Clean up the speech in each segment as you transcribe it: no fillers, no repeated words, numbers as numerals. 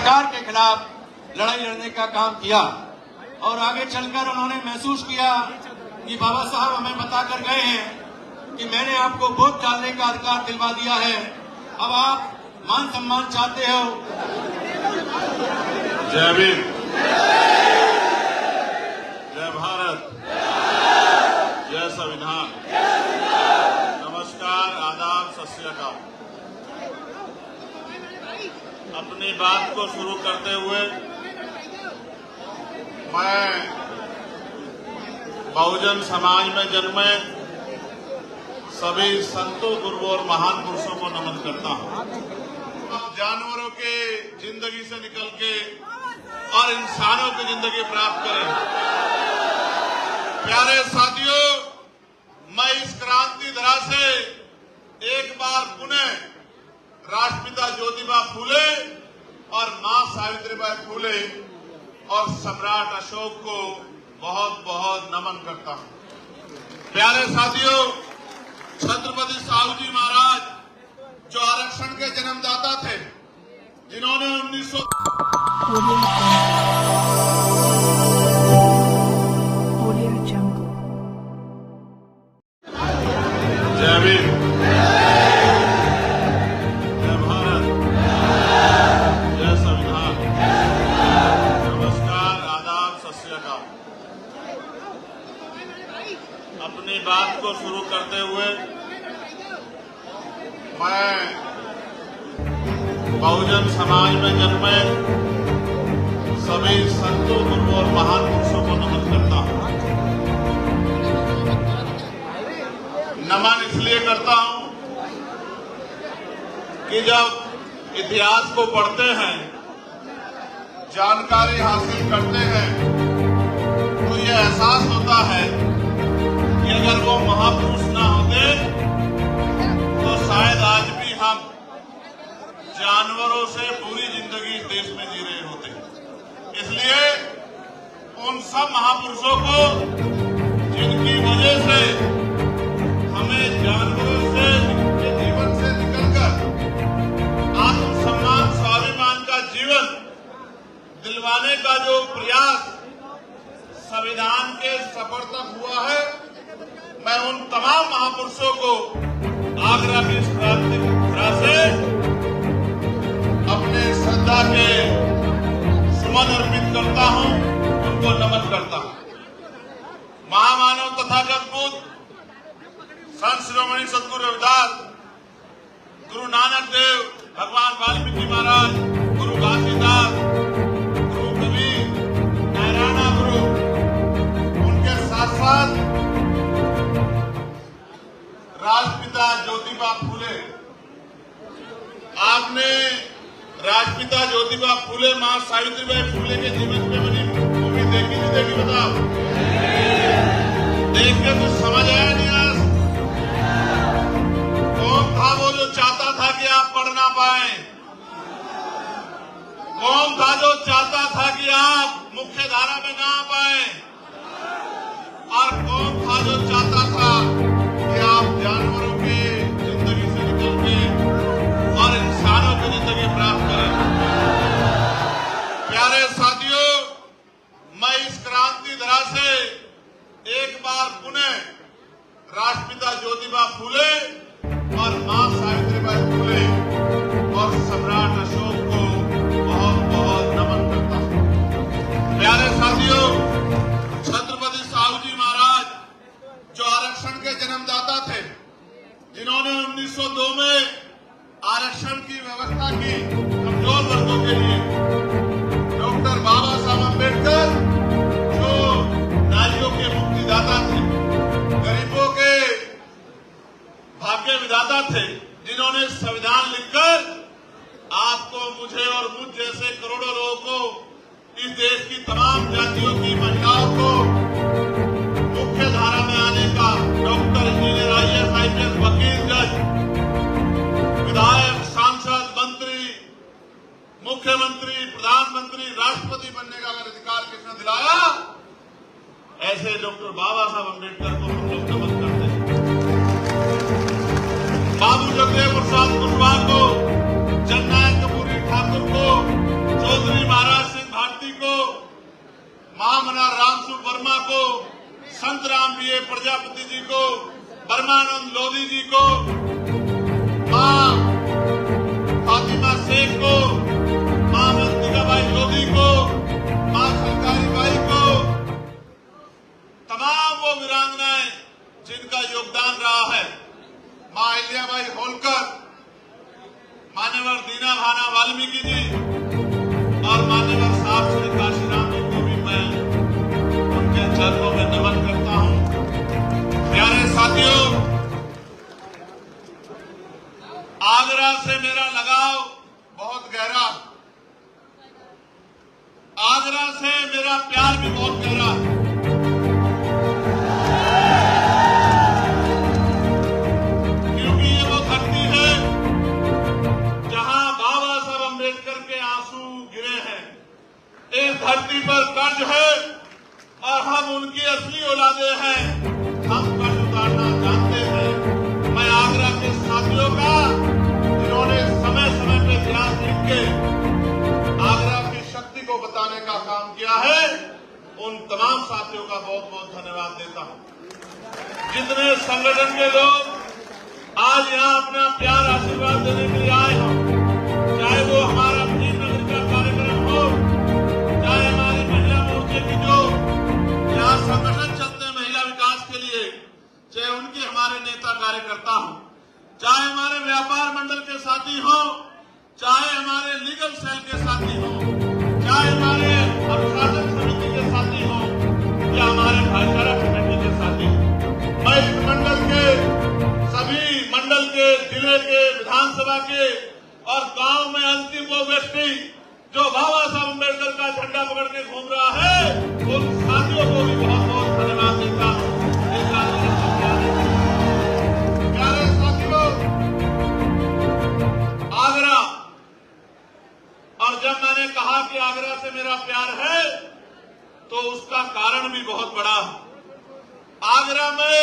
सरकार के खिलाफ लड़ाई लड़ने का काम किया और आगे चलकर उन्होंने महसूस किया कि बाबा साहब हमें बताकर गए हैं कि मैंने आपको वोट डालने का अधिकार दिलवा दिया है, अब आप मान सम्मान चाहते हो। जय भीम, जय भारत, जय संविधान। नमस्कार, आदाब, सत श्री अकाल। अपनी बात को शुरू करते हुए मैं बहुजन समाज में जन्मे सभी संतों, गुरुओं और महान पुरुषों को नमन करता हूं। जानवरों के जिंदगी से निकल के और इंसानों की जिंदगी प्राप्त करें। प्यारे साथियों, मैं इस क्रांति धरा से एक बार पुनः राष्ट्रपिता ज्योतिबा फूले और मां सावित्रीबाई फूले और सम्राट अशोक को बहुत बहुत नमन करता हूं। प्यारे साथियों, छत्रपति साहू जी महाराज जो आरक्षण के जन्मदाता थे, जिन्होंने 1900 जय भीम, जय भारत, जय संविधान। नमस्कार, आदाब, सत श्री अकाल। अपनी बात को शुरू करते हुए मैं बहुजन समाज में जन्मे सभी संतों, गुरुओं और महान पुरुषों को नमन करता हूं। नमन इसलिए करता हूं कि जब इतिहास को पढ़ते हैं, जानकारी हासिल करते हैं, तो यह एहसास होता है कि अगर वो महापुरुष ना होते तो शायद आज भी हम जानवरों से पूरी जिंदगी इस देश में जी रहे होते। इसलिए उन सब महापुरुषों को जिनकी वजह से हमें जानवरों से के जीवन से निकलकर आत्मसम्मान, स्वाभिमान का जीवन दिलवाने का जो प्रयास संविधान के सफर तक हुआ है, मैं उन तमाम महापुरुषों को आगरा की इस क्रांति से अपने श्रद्धा के सुमन अर्पित करता हूं, उनको नमन करता हूं। महामानव तथागत बुद्ध, संत शिरोमणि सदगुरु रविदास, गुरु नानक देव, भगवान वाल्मीकि महाराज, गुरु घासीदास, गुरु कबीर, नारायणा गुरु, उनके साथ साथ राष्ट्रपिता ज्योतिबा फूले। आपने राष्ट्रपिता ज्योतिबा फूले, मां सावित्रीबाई फूले के जीवन पे बनी मूवी देखी नहीं देखी बताओ? देख के कुछ समझ आया नहीं? आज कौन था वो जो चाहता था कि आप पढ़ ना पाए? कौन था जो चाहता था कि आप मुख्य धारा में ना आ पाए? और कौन था जो चाहता था कि आप जानवरों की जिंदगी से निकल के और इंसानों की जिंदगी प्राप्त करें? प्यारे साथियों, मैं इस क्रांति धरा से एक बार पुनः राष्ट्रपिता ज्योतिबा फूले और मां सावित्रीबाई फूले और सम्राट अशोक को बहुत बहुत नमन करता हूं। प्यारे साथियों, छत्रपति साहू जी महाराज जो आरक्षण के जन्मदाता थे, जिन्होंने 1902 में आरक्षण की व्यवस्था की कमजोर वर्गों के लिए, डॉक्टर बाबा साहब अम्बेडकर जो नारियों के मुक्तिदाता थे, गरीबों के भाग्य विधाता थे, जिन्होंने संविधान लिखकर आपको, मुझे और मुझ जैसे करोड़ों लोगों को, इस देश की तमाम जातियों की महिलाओं को मुख्य धारा में आने का, डॉक्टर, इंजीनियर, IAS, IPS, वकील, जज, विधायक, सांसद, मंत्री, मुख्यमंत्री, प्रधानमंत्री, राष्ट्रपति बनने का अगर अधिकार किसने दिलाया, ऐसे डॉक्टर बाबा साहब अम्बेडकर को हम लोग नमन करते हैं। बाबू जगदेव प्रसाद कुशवाहा को, जननायक कपूरी ठाकुर को, जो बी.ए. प्रजापति जी को, ब्रह्मानंद लोधी जी को, मां फातिमा शेख को, मां मस्तिकाबाई लोधी को, मां सरकारी बाई को, तमाम वो वीरांगनाएं जिनका योगदान रहा है, मां अहिल्याबाई होलकर, मान्यवर दीना भाना वाल्मीकि जी और मान्यवर साहब श्री काशीराम जी को भी मैं उनके चरणों में नमन करता हूं। प्यारे साथियों, आगरा से मेरा लगाव बहुत गहरा, आगरा से मेरा प्यार भी बहुत गहरा है। क्योंकि ये वो धरती है जहां बाबा साहब अम्बेडकर के आंसू गिरे हैं। इस धरती पर कर्ज है और हम उनकी असली औलादे हैं। हम कर्ज उतारना जानते हैं। मैं आगरा के साथियों का, जिन्होंने समय समय पे इतिहास लिख के आगरा की शक्ति को बताने का काम किया है, उन तमाम साथियों का बहुत बहुत धन्यवाद देता हूं। जितने संगठन के लोग आज यहां अपना प्यार आशीर्वाद देने के लिए आए हों, चाहे वो हमारा भीम नगर का कार्यक्रम हो, चाहे हमारे महिला मोर्चे की जो यहाँ संगठन चलते हैं महिला विकास के लिए, चाहे उनके हमारे नेता कार्यकर्ता हों, चाहे हमारे व्यापार मंडल के साथी हों, चाहे हमारे लीगल सेल के साथी हों, चाहे हमारे अनुशासन समिति के साथी हों या हमारे भाईचारा कमेटी के साथी हों, मैं इस मंडल के सभी मंडल के, जिले के, विधानसभा के और गांव में अंतिम वो व्यक्ति जो बाबा साहब अम्बेडकर का झंडा पकड़ के घूम रहा है, उन साथियों को भी बहुत बहुत धन्यवाद देता हूं। प्यारे साथियों, आगरा, और जब मैंने कहा कि आगरा से मेरा प्यार है तो उसका कारण भी बहुत बड़ा है। आगरा में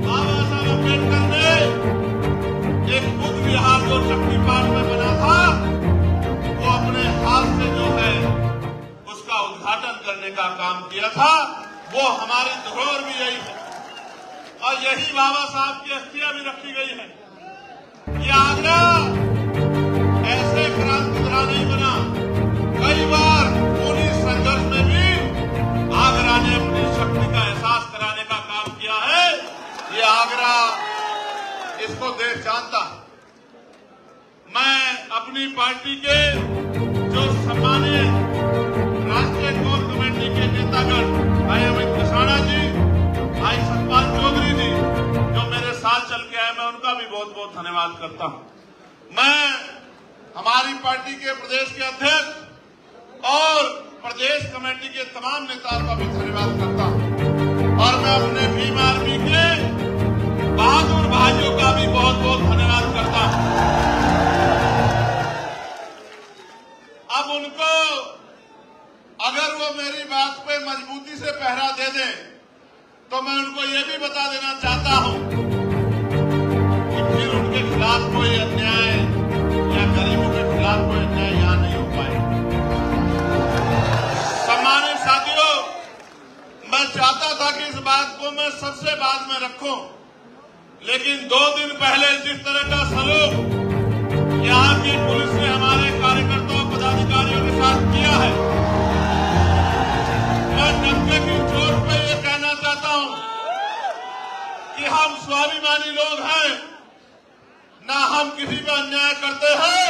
बाबा साहब अम्बेडकर ने एक बुद्ध विहार जो शक्तिपाठ में बना था, वो अपने हाथ से जो है उसका उद्घाटन करने का काम किया था। वो हमारी धरोहर भी यही है और यही बाबा साहब की अस्थियां भी रखी गई है। ये आगरा ऐसे क्रांति धरा नहीं बना। कई बार उन्हीं संघर्ष में भी आगरा ने अपनी शक्ति का एहसास कराने का काम किया है। ये आगरा, इसको देश जानता है। मैं अपनी पार्टी के जो सम्मानित राष्ट्रीय कोर कमेटी के नेतागण भाई अमित कसाना जी, भाई सतपाल चौधरी जी जो मेरे साथ चल के आए, मैं उनका भी बहुत बहुत धन्यवाद करता हूं। मैं हमारी पार्टी के प्रदेश के अध्यक्ष और प्रदेश कमेटी के तमाम नेताओं का भी धन्यवाद करता हूं और मैं अपने भीम आर्मी के बहादुर भाइयों का भी बहुत बहुत धन्यवाद करता हूं। अब उनको, अगर वो मेरी बात पे मजबूती से पहरा दे दें तो मैं उनको ये भी बता देना चाहता हूं कि फिर उनके खिलाफ कोई अन्याय या गरीबों के खिलाफ कोई अन्याय यहां नहीं हो पाएगा। सम्मानित साथियों, मैं चाहता था कि इस बात को मैं सबसे बाद में रखूं, लेकिन 2 दिन पहले जिस तरह का सलूक यहाँ की पुलिस ने हमारे कार्यकर्ताओं पदाधिकारियों के साथ किया है, मैं डंके की चोट पे ये कहना चाहता हूं कि हम स्वाभिमानी लोग हैं, ना हम किसी पे अन्याय करते हैं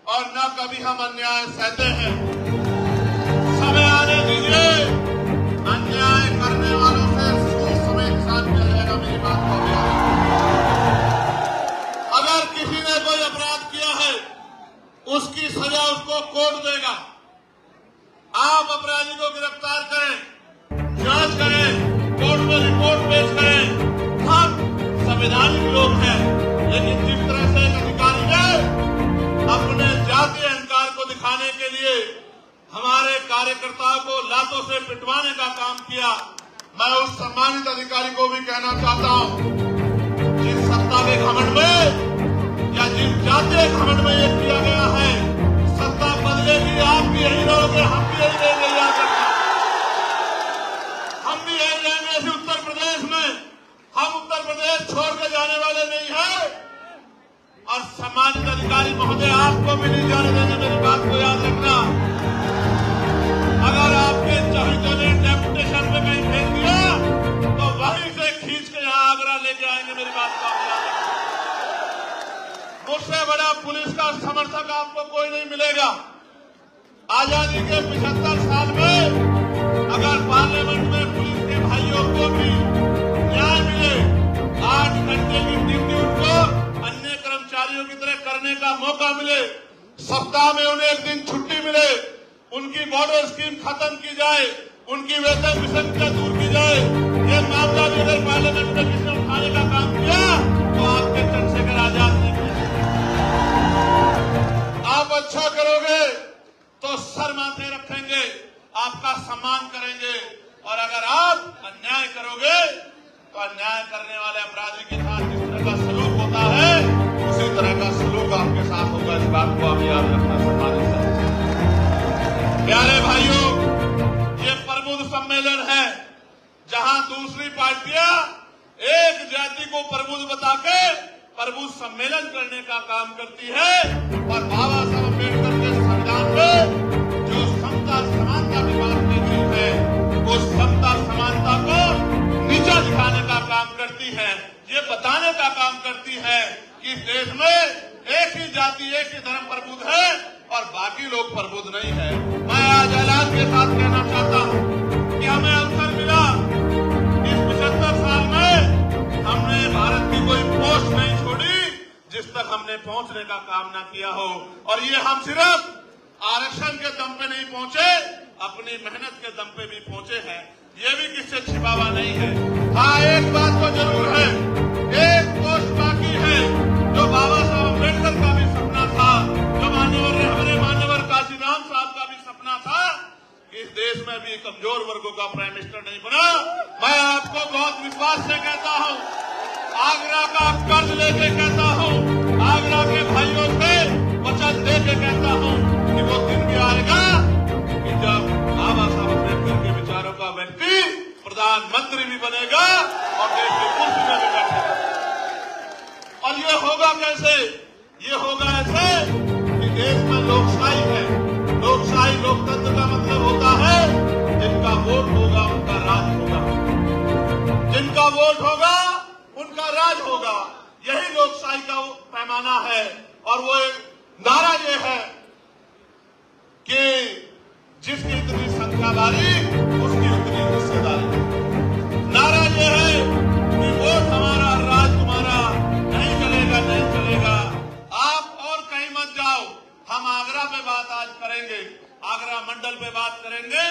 और ना कभी हम अन्याय सहते हैं। समय आने दीजिए, अन्याय करने वालों से उस समय इंसान किया जाएगा। मेरी बात को अगर किसी ने कोई अपराध किया है, उसकी सजा उसको कोर्ट देगा। आप अपराधी को गिरफ्तार करें, जांच करें, कोर्ट में रिपोर्ट पेश करें। हम संवैधानिक लोग हैं, लेकिन जिस तरह से एक अधिकारी ने अपने जातीय अहंकार को दिखाने के लिए हमारे कार्यकर्ताओं को लातों से पिटवाने का काम किया, मैं उस सम्मानित अधिकारी को भी कहना चाहता हूं, जिस सत्ता के घमंड में या जिस जातीय घमंड में ये किया गया है, सत्ता बदलेगी, आप भी यही रहोगे, हम भी यही रहेंगे। याद रखना, हम भी यही रहेंगे। ऐसे उत्तर अधिकारी महोदय आपको भी नहीं जाने देंगे, मेरी बात को याद रखना। अगर आपके चहितों ने डेपुटेशन में कहीं भेज दिया तो वहीं से खींच के यहाँ आगरा लेके आएंगे, मेरी बात को आप याद रखना। मुझसे बड़ा पुलिस का समर्थक आपको कोई नहीं मिलेगा। आजादी के 75 साल में अगर पार्लियामेंट में पुलिस के भाइयों को भी न्याय मिले, 8 घंटे की ड्यूटी उनको अन्य कर्मचारियों की तरह करने का मौका मिले, सप्ताह में उन्हें एक दिन छुट्टी मिले, उनकी बॉर्डर स्कीम खत्म की जाए, उनकी वेतन विसंगतियां दूर की जाए, ये मामला भी अगर पार्लियामेंट में किसने उठाने का काम किया तो आपके चंद्रशेखर आजाद ने किया। आप अच्छा करोगे तो सर माथे रखेंगे, आपका सम्मान करेंगे, और अगर आप अन्याय करोगे तो अन्याय करने वाले अपराधी के साथ जिस तरह का सलूक होता है उसी तरह का सलूक आपके साथ होगा। इस बात को आप याद रखना। सम्मानित प्यारे भाइयों, ये प्रबुद्ध सम्मेलन है जहां दूसरी पार्टियां एक जाति को प्रबुद्ध बता के प्रबुद्ध सम्मेलन करने का काम करती है, और बाबा साहब अम्बेडकर के संविधान में जो समता समानता की बात की गई है उस समता समानता को नीचा दिखाने का काम करती है, ये बताने का काम करती है कि देश में एक ही जाति एक ही धर्म प्रबुद्ध है और बाकी लोग प्रबुद्ध नहीं है। मैं आज ऐलान के साथ कहना चाहता हूं कि हमें अवसर मिला, इस 75 साल में हमने भारत की कोई पोस्ट नहीं छोड़ी जिस तक हमने पहुंचने का काम न किया हो, और ये हम सिर्फ आरक्षण के दम पे नहीं पहुंचे, अपनी मेहनत के दम पे भी पहुंचे हैं। ये भी किससे छिपा हुआ नहीं है। हाँ, एक बात तो जरूर है, एक पोस्ट बाकी है जो बाबा साहब अम्बेडकर का भी सपना था, जो हमारे मान्यवर काशीराम साहब का भी सपना था, इस देश में भी कमजोर वर्गों का प्राइम मिनिस्टर नहीं बना। मैं आपको बहुत विश्वास से कहता हूं, आगरा का कर्ज लेके कहता हूं, आगरा के भाइयों से वचन दे के कहता हूं कि वो दिन भी आएगा कि जब बाबा साहब अम्बेडकर के विचारों का व्यक्ति प्रधानमंत्री भी बनेगा और देश की कुर्सी में भी बैठेगा। और ये होगा कैसे? ये होगा ऐसे कि देश में लोकशाही है। लोकशाही लोकतंत्र का मतलब होता है जिनका वोट होगा उनका राज होगा, जिनका वोट होगा उनका राज होगा। यही लोकशाही का पैमाना है, और वो नारा ये है कि जिसकी इतनी संख्या बारी उसकी उतनी हिस्सेदारी। नारा ये है कि वोट हमारा राज तुम्हारा, नहीं चलेगा नहीं चलेगा। आप और कहीं मत जाओ, हम आगरा पे बात आज करेंगे, आगरा मंडल पे बात करेंगे,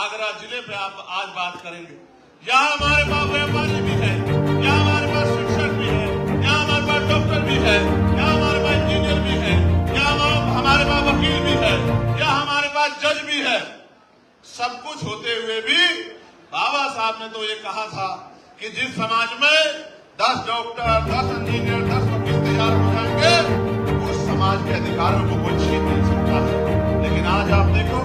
आगरा जिले पे आप आज बात करेंगे। यहाँ हमारे पास व्यापारी भी है, यहाँ हमारे पास शिक्षक भी है, यहाँ हमारे पास डॉक्टर भी है, यहाँ हमारे पास इंजीनियर भी है, यहाँ हमारे पास वकील भी है, यहाँ हमारे पास जज भी है। सब कुछ होते हुए भी बाबा साहब ने तो ये कहा था कि जिस समाज में 10 डॉक्टर, 10 इंजीनियर, 10 वकील तैयार हो जाएंगे उस समाज के अधिकारों को कोई छीन नहीं सकता है। लेकिन आज आप देखो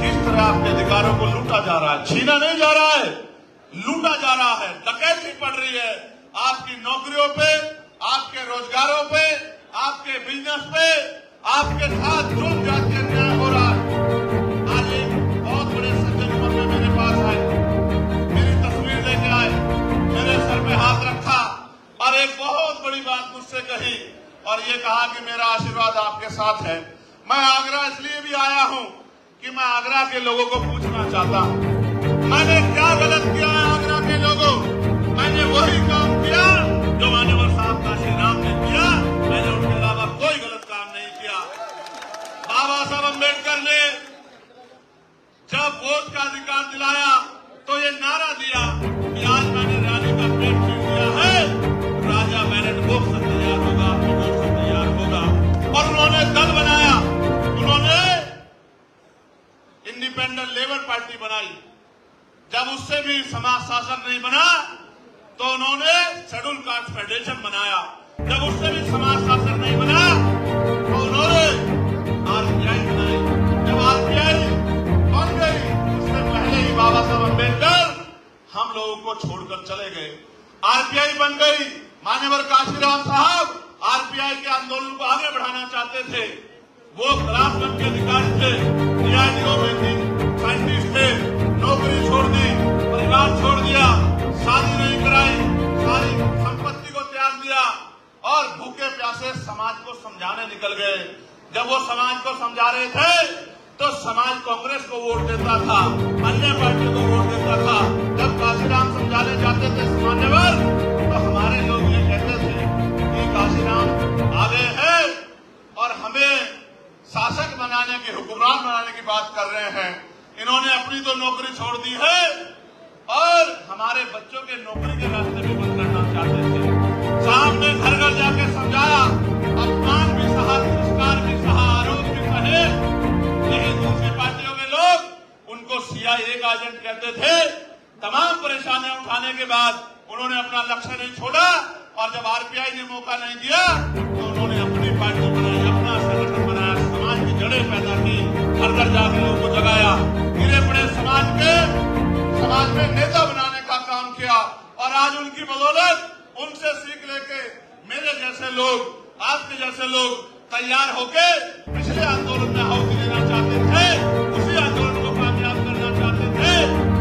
किस तरह आपके अधिकारों को लूटा जा रहा है। छीना नहीं जा रहा है, लूटा जा रहा है, डकैती पड़ रही है आपकी नौकरियों पे, आपके रोजगारों पे, आपके बिजनेस पे, आपके साथ जुल्म जातीय अन्याय हो रहा है। आज एक बहुत बड़े सज्जन उम्र में मेरे पास आए, मेरी तस्वीर लेके आए, मेरे सर पे हाथ रखा और एक बहुत बड़ी बात मुझसे कही, और ये कहा कि मेरा आशीर्वाद आपके साथ है। मैं आगरा इसलिए भी आया हूं कि मैं आगरा के लोगों को पूछना चाहता हूं, मैंने क्या गलत किया है आगरा के लोगों? मैंने वही काम किया जो मान्यवर साहब काशीराम ने किया, मैंने उनके अलावा कोई गलत काम नहीं किया। बाबा साहब अम्बेडकर ने जब वोट का अधिकार दिलाया तो ये नारा दिया कि आज मैंने रानी का पेट छीन दिया है, राजा बैलेट बॉक्स से तैयार होगा, अपनी वोट से तैयार होगा। और उन्होंने दल बनाया, उन्होंने इंडिपेंडेंट लेबर पार्टी बनाई। जब उससे भी समाज शासन नहीं बना तो उन्होंने शेड्यूल कास्ट फेडरेशन बनाया। जब उससे भी समाज शासन नहीं बना तो उन्होंने आरपीआई बनाई। जब आरपीआई बन गई उससे पहले ही बाबा साहब अम्बेडकर हम लोगों को छोड़कर चले गए। आरपीआई बन गई, मान्यवर काशीराम साहब आरपीआई के आंदोलन को आगे बढ़ाना चाहते थे, वो राजपथ के अधिकारी थे, डीआईजीओ में थी, साइंटिस्ट थे, नौकरी छोड़ दी, परिवार छोड़ दिया, शादी नहीं कराई, सारी संपत्ति को त्याग दिया और भूखे प्यासे समाज को समझाने निकल गए। जब वो समाज को समझा रहे थे तो समाज कांग्रेस को वोट देता था, अन्य पार्टियों को वोट देता था। जब काशीराम समझाने जाते थे सामान्य वर्ग, तो हमारे लोग ये कहते थे कि काशीराम आगे है और हमें शासक बनाने की, हुक्मरान बनाने की बात कर रहे हैं। इन्होंने अपनी तो नौकरी छोड़ दी है और हमारे बच्चों के नौकरी के रास्ते भी बंद करना चाहते थे। साहब ने घर घर जाके समझाया, अपमान भी सहा, तिरस्कार भी सहा, आरोप भी सहे। लेकिन दूसरी पार्टियों के लोग उनको सीआईए का एजेंट कहते थे। तमाम परेशानियां उठाने के बाद उन्होंने अपना लक्ष्य नहीं छोड़ा और जब आरपीआई ने मौका नहीं दिया तो उन्होंने अपनी पार्टी बनाई, अपना संगठन बनाया, समाज की जड़ें पैदा की, घर घर जाकर लोगों को जगाया, गिरे पड़े समाज में नेता बनाने का काम किया और आज उनकी बदौलत उनसे सीख लेके मेरे जैसे लोग, आपके जैसे लोग तैयार होके पिछले आंदोलन में आहुति देना चाहते थे, उसी आंदोलन को कामयाब करना चाहते थे,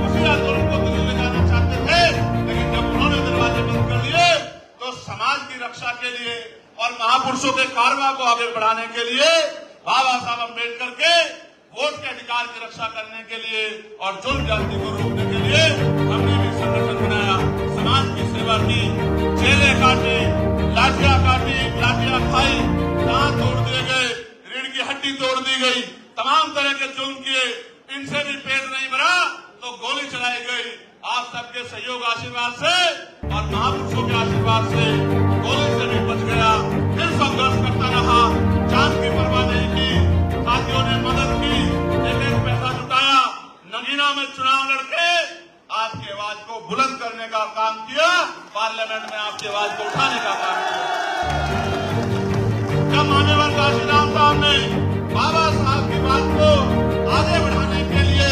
उसी आंदोलन को दिल्ली ले जाना चाहते थे। लेकिन जब उन्होंने दरवाजे बंद कर दिए तो समाज की रक्षा के लिए और महापुरुषों के कारवा को आगे बढ़ाने के लिए, बाबा साहब अम्बेडकर के वोट के अधिकार की रक्षा करने के लिए और जुल्म जाति को रोकने के लिए हमने भी संगठन बनाया, समाज की सेवा की, जेलें काटी, लाठियां काटी, लाठियां खाई, दांत तोड़ दिए गए, रीढ़ की हड्डी तोड़ दी गई, तमाम तरह के जुल्म किए, इनसे भी पेट नहीं भरा तो गोली चलाई गई। आप सबके सहयोग आशीर्वाद से और महापुरुषों के आशीर्वाद से गोली से भी बच गया, फिर संघर्ष करता रहा, जान की परवाह नहीं की, साथियों ने मदद की, एक पैसा जुटाया, नगीना में चुनाव लड़के आपकी आवाज को बुलंद करने का काम किया, पार्लियामेंट में आपकी आवाज को उठाने का काम किया। जब मान्यवर काशीराम साहब ने बाबा साहब की बात को आगे बढ़ाने के लिए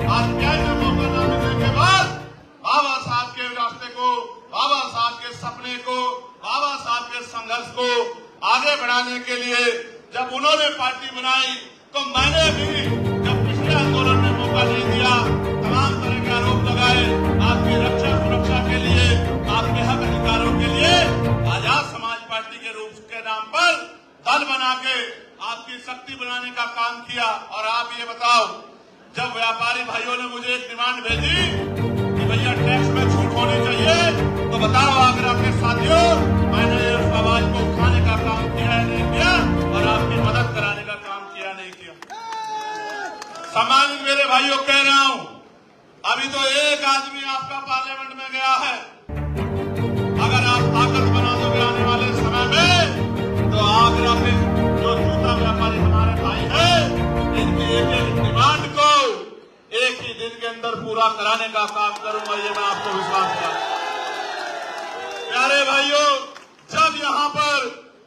आरपीआई में मौका न मिलने के बाद बाबा साहब के रास्ते को, बाबा साहब के सपने को, बाबा साहब के संघर्ष को आगे बढ़ाने के लिए जब उन्होंने पार्टी बनाई तो मैंने भी जब पिछले आंदोलन में मौका नहीं दिया, तमाम तरह के आरोप लगाए, आपकी रक्षा सुरक्षा के लिए, आपके हक अधिकारों के लिए आजाद समाज पार्टी के रूप के नाम पर दल बना के आपकी शक्ति बनाने का काम किया। और आप ये बताओ, जब व्यापारी भाइयों ने मुझे एक डिमांड भेजी कि भैया टैक्स में छूट होनी चाहिए, तो बताओ आगरा के साथियों, मैंने इस आवाज को उठाने का काम किया है नहीं किया और आपकी मदद कराने का काम किया नहीं किया। सम्मानित मेरे भाइयों कह रहा हूं, अभी तो एक आदमी आपका पार्लियामेंट में गया है। अगर आप ताकत बना दोगे आने वाले समय में तो आगरा के जो जूता व्यापारी हमारे भाई हैं, इनकी एक एक डिमांड को एक ही दिन के अंदर पूरा कराने का काम करूंगा, ये मैं आपको विश्वास दिलाता हूं। प्यारे भाइयों, जब यहां पर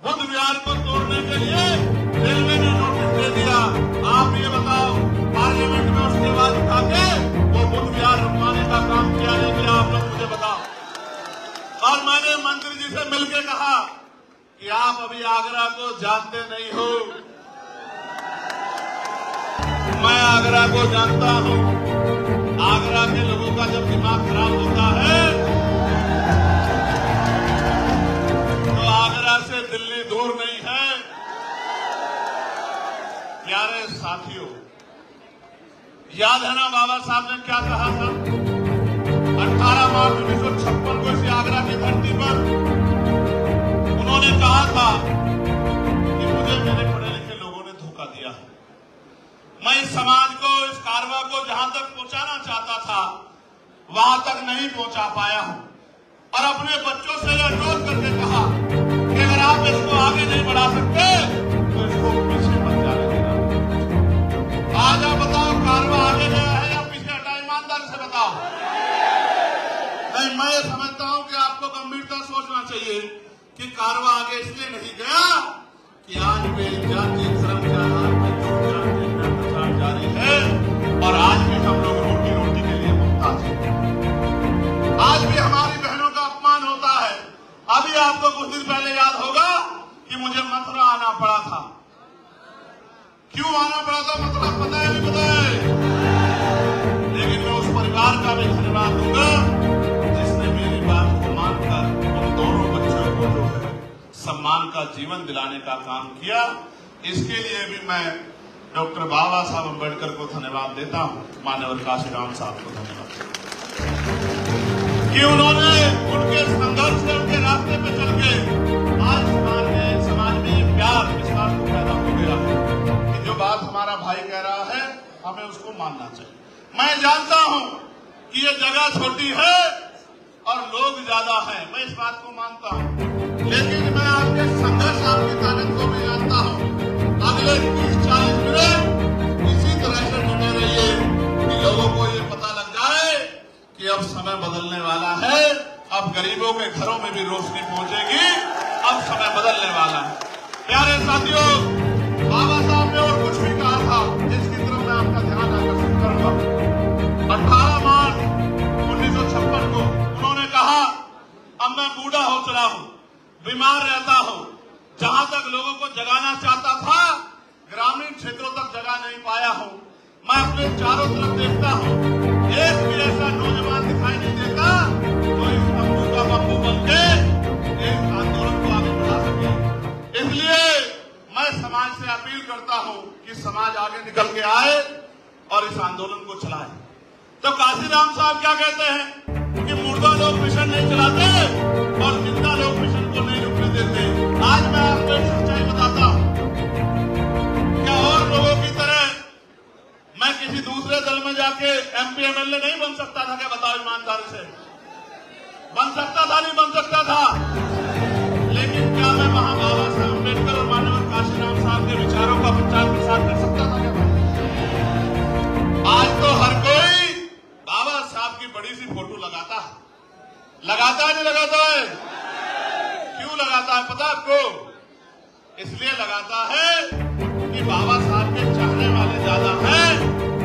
बुद्ध विहार को तोड़ने के लिए रेलवे ने नोटिस दे दिया, आप ये बताओ पार्लियामेंट में उसके बाद उठा के वो बुद्ध विहार रुकवाने का काम किया नहीं किया, आप लोग मुझे बताओ। और मैंने मंत्री जी से मिलकर कहा कि आप अभी आगरा को जानते नहीं हो, मैं आगरा को जानता हूं। आगरा के लोगों का जब दिमाग खराब होता है तो आगरा से दिल्ली दूर नहीं है। प्यारे साथियों, याद है ना बाबा साहब ने क्या कहा था? 18 मार्च 1956 को इसी आगरा की धरती पर उन्होंने कहा था कि मुझे मेरे पढ़े लिखे लोगों ने धोखा दिया है। मैं इस समाज को, इस कारवा को जहां तक पहुंचाना चाहता था वहां तक नहीं पहुंचा पाया हूं। और अपने बच्चों से यह अनुरोध करके कहा कि अगर आप इसको आगे नहीं बढ़ा सकते तो इसको पीछे मत जाने देना। आज आप बताओ, कारवा आगे गया है या पीछे हटा? ईमानदारी से बताओ। नहीं, मैं समझता हूं कि आपको गंभीरता सोचना चाहिए कि कारवा आगे इसलिए नहीं गया कि आज भी जाति धर्म के आधार पर प्रचार जारी है और आज भी हम लोग रोटी के लिए मुहताज हैं। आज भी हमारी बहनों का अपमान होता है। अभी आपको कुछ दिन पहले याद होगा कि मुझे बढ़ाता मतलब पता है नहीं पता है, लेकिन मैं उस परिवार का भी धन्यवाद दूंगा जिसने मेरी बात को मानकर उन दोनों बच्चों को जो है सम्मान का जीवन दिलाने का काम किया। इसके लिए भी मैं डॉक्टर बाबा साहब अम्बेडकर को धन्यवाद देता हूं, माननीय काशीराम साहब को धन्यवाद कि उन्होंने उनके संघर्ष से उनके रास्ते पे चल के आज समाज में ये प्यार विश्वास को पैदा हो गया कि जो बात हमारा भाई कह रहा है हमें उसको मानना चाहिए। मैं जानता हूं कि ये जगह छोटी है और लोग ज्यादा हैं, मैं इस बात को मानता हूं, लेकिन मैं आपके संघर्ष आपकी ताकत को भी जानता हूं। अगले 30-40 मिनट इसी तरह से जुड़े रहिए कि लोगों को ये पता लग जाए कि अब समय बदलने वाला है, अब गरीबों के घरों में भी रोशनी पहुंचेगी, अब समय बदलने वाला है। प्यारे साथियों, बाबा साहब ने और कुछ भी कहा था जिसकी तरफ मैं आपका ध्यान आकर्षित करूंगा। 18 मार्च 1956 को उन्होंने कहा, अब मैं बूढ़ा हो चला हूं, बीमार रहता हूं, जहां तक लोगों को जगाना चाहता था ग्रामीण क्षेत्रों तक जगा नहीं पाया हूं। मैं अपने चारों तरफ देखता हूं, एक भी ऐसा नौजवान दिखाई नहीं देता जो इस तंबू का बम्बू बनके इस आंदोलन को आगे बढ़ा सके। इसलिए मैं समाज से अपील करता हूं कि समाज आगे निकल के आए और इस आंदोलन को चलाए। तो काशीराम साहब क्या कहते हैं कि मुर्दा लोग मिशन नहीं चलाते और जिंदा लोग मिशन को नहीं रुकने देते। आज मैं आपको एक सच्चाई बताता हूं, क्या और लोगों की तरह मैं किसी दूसरे दल में जाके MP MLA नहीं बन सकता था क्या? बताओ ईमानदारी से, बन सकता था नहीं बन सकता था? लेकिन क्या मैं वहां बाबा साहब अम्बेडकर और माननीय काशीराम साहब के विचारों का प्रचार प्रसार कर सकता था क्या? आज तो हर कोई बाबा साहब की बड़ी सी फोटो लगाता है नहीं लगाता है? क्यों लगाता है पता आपको? इसलिए लगाता है कि बाबा साहब के चाहने वाले ज्यादा हैं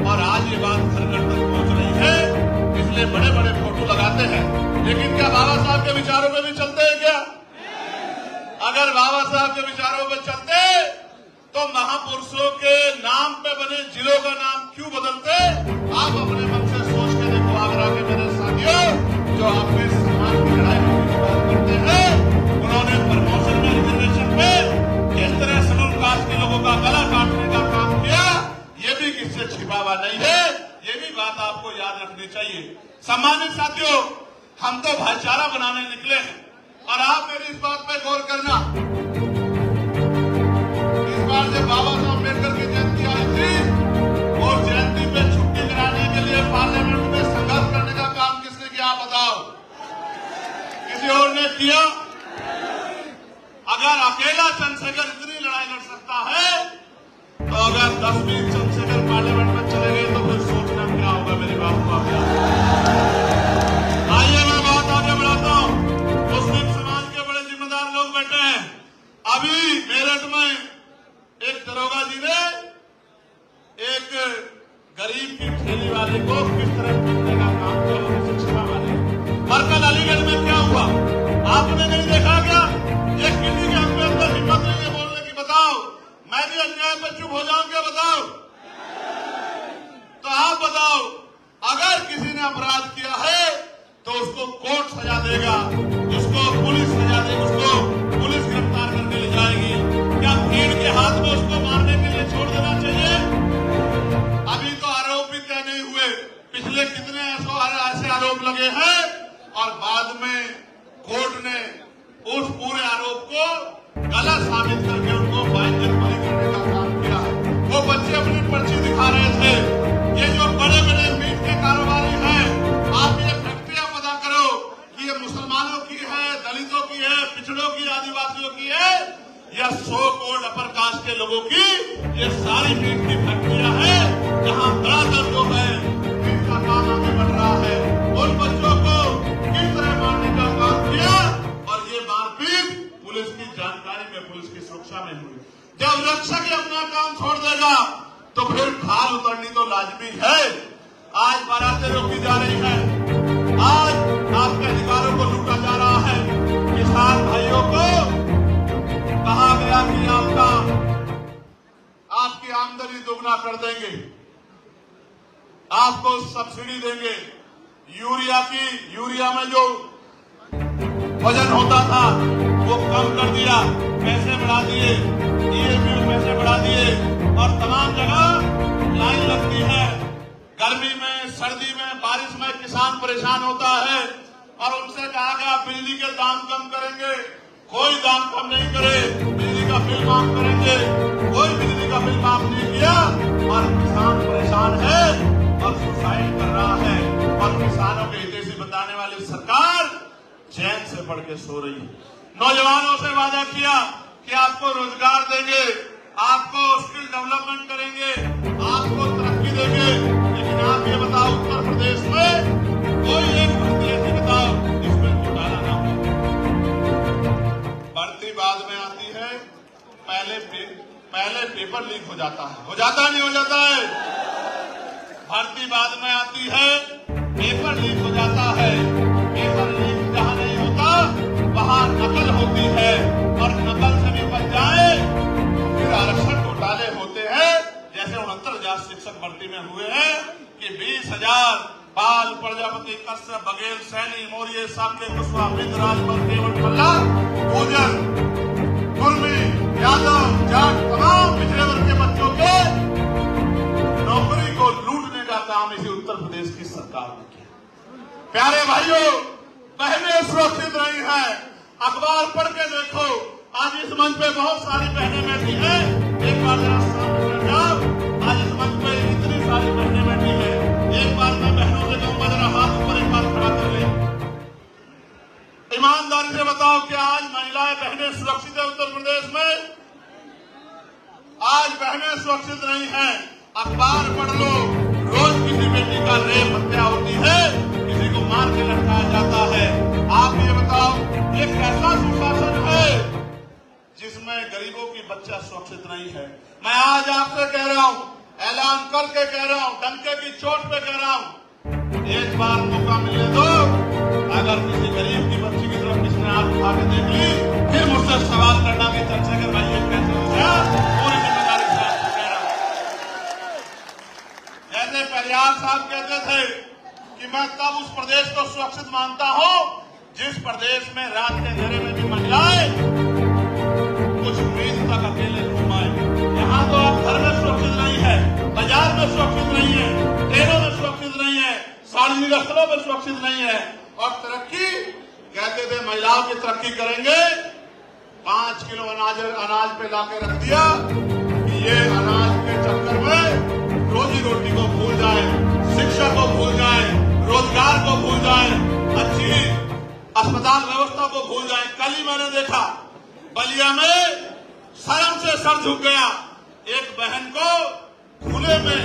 और आज ये बात घर घर तक पहुंच रही है, इसलिए बड़े बड़े फोटो लगाते हैं। लेकिन क्या बाबा साहब के विचारों पे भी चलते हैं क्या? अगर बाबा साहब के विचारों पे चलते तो महापुरुषों के नाम पे बने जिलों का नाम क्यों बदलते? आप अपने मन से सोच के देखो। आगरा के मेरे साथियों जो अपने समाज की लड़ाई की बात करते हैं, उन्होंने प्रमोशन में रिजर्वेशन पे किस तरह शेड्यूल कास्ट के लोगों का गला काटने का काम किया, ये भी किससे छिपा हुआ नहीं है। ये भी बात आपको याद रखनी चाहिए। सम्मानित साथियों, हम तो भाईचारा बनाने निकले हैं और आप मेरी इस बात पे गौर करना, इस बार जब बाबा साहब अम्बेडकर की जयंती आई थी, वो जयंती पे छुट्टी कराने के लिए पार्लियामेंट में संघर्ष करने का काम किसने किया बताओ? किसी और ने किया? अगर अकेला चंद्रशेखर इतनी लड़ाई लड़ सकता है, तो अगर 10-20 चंद्रशेखर पार्लियामेंट में चले गए तो फिर सोचना क्या होगा मेरे बाप को? आइए मैं बात आगे बढ़ाता हूं। मुस्लिम समाज के बड़े जिम्मेदार लोग बैठे हैं। अभी मेरठ में एक दरोगा जी ने एक गरीब की ठेली वाले को किस तरह पीटने का काम किया, वो शिक्षा वाले। और कल अलीगढ़ में क्या हुआ आपने नहीं देखा क्या? ये किसी के अंदर हिम्मत नहीं है बोलने की। बताओ, मैं भी अन्याय पर चुप हो जाऊं क्या? बताओ तो आप बताओ, अगर किसी ने अपराध किया है तो उसको कोर्ट सजा देगा, उसको पुलिस सजा देगी, उसको पुलिस गिरफ्तार करके ले जाएगी। क्या भीड़ के हाथ में उसको मारने के लिए छोड़ देना चाहिए? अभी तो आरोप भी तय नहीं हुए, पिछले कितने ऐसे आरोप लगे हैं और बाद में कोर्ट ने उस पूरे आरोप को गलत साबित करके उनको बाइज्जत बरी करने का काम किया है। वो बच्चे अपनी पर्ची दिखा रहे थे। ये जो बड़े बड़े मीट के कारोबारी हैं, आप ये फैक्ट्रियां पता करो कि ये मुसलमानों की है, दलितों की है, पिछड़ों की, आदिवासियों की है या 100 करोड़ अपर कास्ट के लोगों की, ये सारी मीट की फैक्ट्रियां हैं जहां धड़ाधड़ जो है मीट का काम आगे बढ़ रहा है। उन बच्चों को किस तरह मारने का काम किया और ये मारपीट पुलिस की जानकारी में, पुलिस की सुरक्षा में हुई। जब रक्षक ही अपना काम छोड़ देगा तो फिर खाल उतरनी तो लाजमी है। आज बारातें रोकी जा रही है, आज आपके अधिकारों को लूटा जा रहा है। किसान भाइयों को कहा गया कि आपकी आमदनी दोगुना कर देंगे, आपको सब्सिडी देंगे। यूरिया में जो वजन होता था वो कम कर दिया, पैसे बढ़ा दिए, DAP में पैसे बढ़ा दिए और तमाम जगह लाइन लगती है। गर्मी में, सर्दी में, बारिश में किसान परेशान होता है और उनसे कहा गया बिजली के दाम कम करेंगे, कोई दाम कम नहीं करे, बिजली का बिल माफ करेंगे, कोई बिजली का बिल माफ नहीं किया और किसान परेशान है और सुसाइड कर रहा है और किसानों के हितैषी बताने वाली सरकार चैन से पढ़ के सो रही है। नौजवानों से वादा किया कि आपको रोजगार देंगे, आपको स्किल डेवलपमेंट करेंगे, आपको तरक्की देंगे, लेकिन आप ये बताओ उत्तर प्रदेश में कोई एक भर्ती ऐसी बताओ जिसमें घोटाला ना हो। भर्ती बाद में आती है, पहले पेपर लीक हो जाता है, नहीं हो जाता है। भर्ती बाद में आती है, पेपर लीक हो जाता है। पेपर लीक जहां नहीं होता वहां नकल होती है और नकल से भी बच जाए फिर आरक्षण घोटाले होते हैं, जैसे 69,000 शिक्षक भर्ती में हुए हैं कि 20,000 पाल, प्रजापति, कश्यप, बघेल, सैनी, मौर्य, साक्य, कुशवाहा, बिंद, राजभर, केवट, मल्ला, गुर्जर, कुर्मी, यादव, जाट, तमाम पिछड़े वर्ग के बच्चों के नौकरी को लूटने का काम इसी उत्तर प्रदेश की सरकार ने किया। प्यारे भाइयों, बहनें सुरक्षित नहीं है। अखबार पढ़ के देखो, आज इस मंच पे बहुत सारी बहनें बैठी हैं। एक बार जरा सामने जाओ, आज इस मंच पे इतनी सारी बहनें बैठी हैं। एक बार मैं बहनों से कहूंगा जरा हाथ ऊपर एक बार खड़ा कर ले। ईमानदारी से बताओ क्या आज महिलाएं बहनें सुरक्षित है उत्तर प्रदेश में? आज बहनें सुरक्षित नहीं है। अखबार पढ़ लो, रोज किसी बेटी का रेप हत्या होती है, किसी को मार के लटकाया जाता है। आप ये बताओ ये कैसा सुशासन है जिसमें गरीबों की बच्चा सुरक्षित नहीं है? मैं आज आपसे कह रहा हूं, ऐलान करके कह रहा हूं, डंके की चोट पे कह रहा हूं, एक बार मौका मिलने दो। अगर किसी गरीब की बच्ची की तरफ किसी ने हाथ उठा के देख ली, फिर मुझसे सवाल करना की चर्चा कर भाई ये कैसे हो गया, पूरी जिम्मेदारी से आपको कह रहा हूं। जैसे परियार साहब कहते थे कि मैं तब उस प्रदेश को सुरक्षित मानता हूं जिस प्रदेश में रात के अंधेरे में भी महिलाएं कुछ मील तक अकेले घुमाए। यहाँ तो आप घर में सुरक्षित नहीं है, बाजार में सुरक्षित नहीं है, ट्रेनों में सुरक्षित नहीं है, सार्वजनिक स्थलों में सुरक्षित नहीं है। और तरक्की कहते थे महिलाओं की तरक्की करेंगे, 5 किलो अनाज पे लाके रख दिया कि ये अनाज के चक्कर में रोजी रोटी को भूल जाए, शिक्षा को भूल जाए, रोजगार को भूल जाए, अच्छी अस्पताल व्यवस्था को भूल जाए। कल ही मैंने देखा बलिया में शर्म से सर झुक गया, एक बहन को खुले में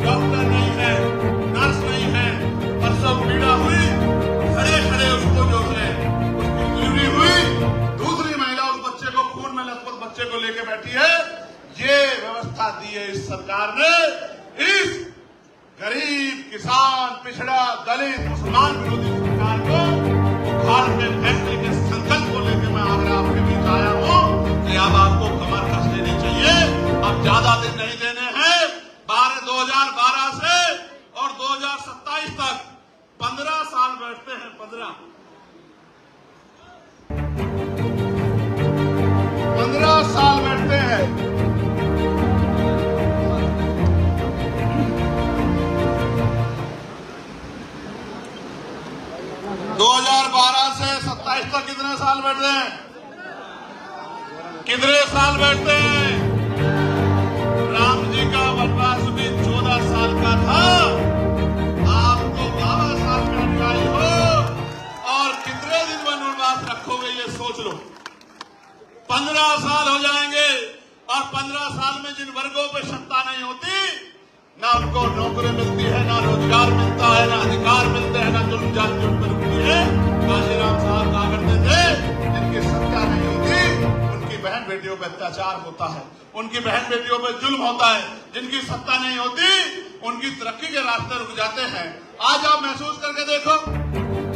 डॉक्टर नहीं है, नर्स नहीं है, प्रसव पीड़ा हुई, खड़े खड़े उसको जो है उसकी डिलीवरी हुई, दूसरी महिला उस बच्चे को खून में लथपथ बच्चे को लेके बैठी है। ये व्यवस्था दी है इस सरकार ने। इस गरीब, किसान, पिछड़ा, दलित, मुसलमान विरोधी सरकार को उखाड़ पे फेंकने के संकल्प को लेकर मैं आगरा आपके बीच आया हूं कि अब आपको कमर कस लेनी चाहिए। अब ज्यादा दिन नहीं देने हैं। 2012 से और 2027 तक 15 साल बैठते हैं, 15 साल बैठते हैं। 2012 से 27 तक कितने साल बैठते हैं? कितने साल बैठते हैं? राम जी का वनवास भी 14 साल का था, आपको 12 साल का अनुयायी हो और कितने दिन वनवास रखोगे ये सोच लो। 15 साल हो जाएंगे और 15 साल में जिन वर्गों पे सत्ता नहीं होती, ना उनको नौकरी मिलती है, ना रोजगार मिलता है, ना अधिकार मिलते हैं, ना जुल्म जाति उन पर रुकती है। काशीराम साहब कहा करते थे जिनकी सत्ता नहीं होती उनकी बहन बेटियों पर अत्याचार होता है, उनकी बहन बेटियों पर जुल्म होता है। जिनकी सत्ता नहीं होती उनकी तरक्की के रास्ते रुक जाते हैं। आज आप महसूस करके देखो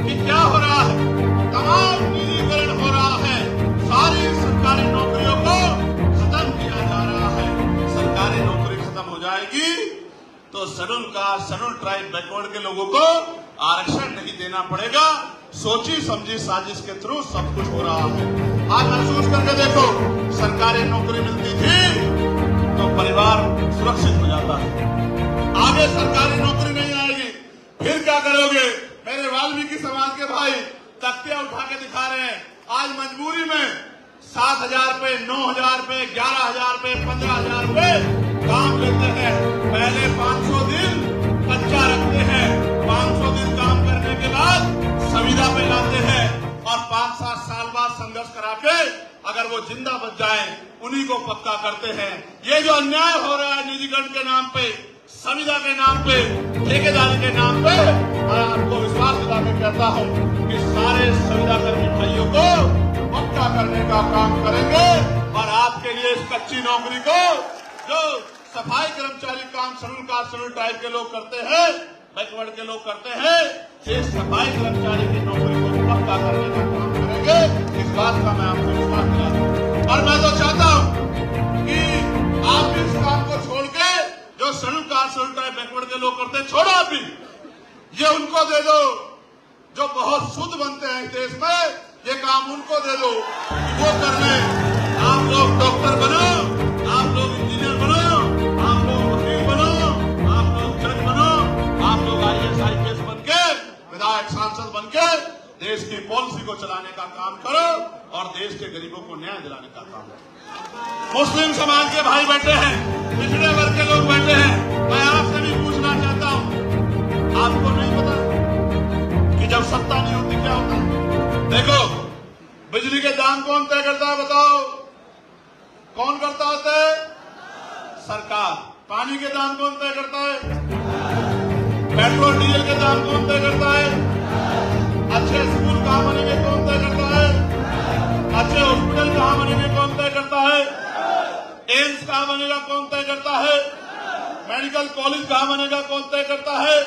कि क्या हो रहा है। तमाम निजीकरण हो रहा है, सारी सरकारी नौकरियों को खत्म किया जा रहा है। सरकारी जाएगी तो शेड्यूल ट्राइब बैकवर्ड के लोगों को आरक्षण नहीं देना पड़ेगा। सोची समझी साजिश के थ्रू सब कुछ हो रहा है। आज महसूस करके देखो, सरकारी नौकरी मिलती थी तो परिवार सुरक्षित हो जाता है। आगे सरकारी नौकरी नहीं आएगी, फिर क्या करोगे? मेरे वाल्मीकि समाज के भाई तख्तियां उठा के दिखा रहे हैं। आज मजबूरी में 7,000 रुपए, 9,000 रुपए, 11,000 रुपए, 15,000 रुपए काम लेते हैं। पहले 500 दिन कच्चा रखते हैं, 500 दिन काम करने के बाद संविदा पे लाते हैं और 5-7 साल बाद संघर्ष करा के अगर वो जिंदा बच जाए उन्हीं को पक्का करते हैं। ये जो अन्याय हो रहा है निजीकरण के नाम पे, संविदा के नाम पे, ठेकेदारी के नाम पे, मैं आपको विश्वास दिला के कहता हूं कि सारे संविदा कर्मी भाइयों को पक्का करने का काम करेंगे। और आपके लिए इस कच्ची नौकरी को जो सफाई कर्मचारी काम शेड्यूल कास्ट शेड्यूल ट्राइब के लोग करते हैं, बैकवर्ड के लोग करते हैं, इस सफाई कर्मचारी की नौकरी को पक्का करने का काम करेंगे। इस बात का मैं आपको विश्वास दिलाता हूं। और मैं तो चाहता हूं कि आप इस काम को छोड़ के जो schedule caste schedule tribe backward के लोग करते हैं, छोड़ो आप भी, ये उनको दे दो जो बहुत शुद्ध बनते हैं देश में। ये काम उनको दे दो कि वो कर ले। आप लोग डॉक्टर बनो, आप लोग इंजीनियर बनो, आप लोग वकील बनो, आप लोग जज बनो, आप लोग IAS IPS बन के, विधायक सांसद बन के देश की पॉलिसी को चलाने का काम करो और देश के गरीबों को न्याय दिलाने का काम करो। मुस्लिम समाज के भाई बैठे हैं, पिछड़े वर्ग के लोग बैठे हैं। मैं आपसे भी पूछना चाहता हूं, आपको नहीं पता कि जब सत्ता नहीं होती क्या होता है? देखो, बिजली के दाम कौन तय करता है बताओ? कौन करता है? सरकार। पानी के दाम कौन तय करता है? पेट्रोल डीजल के दाम कौन तय करता है? अच्छे स्कूल कहाँ बनेंगे कौन तय करता है? अच्छे हॉस्पिटल कहाँ बनेंगे कौन तय करता है? एम्स कहाँ बनेगा कौन तय करता है? मेडिकल कॉलेज कहाँ बनेगा कौन तय करता है?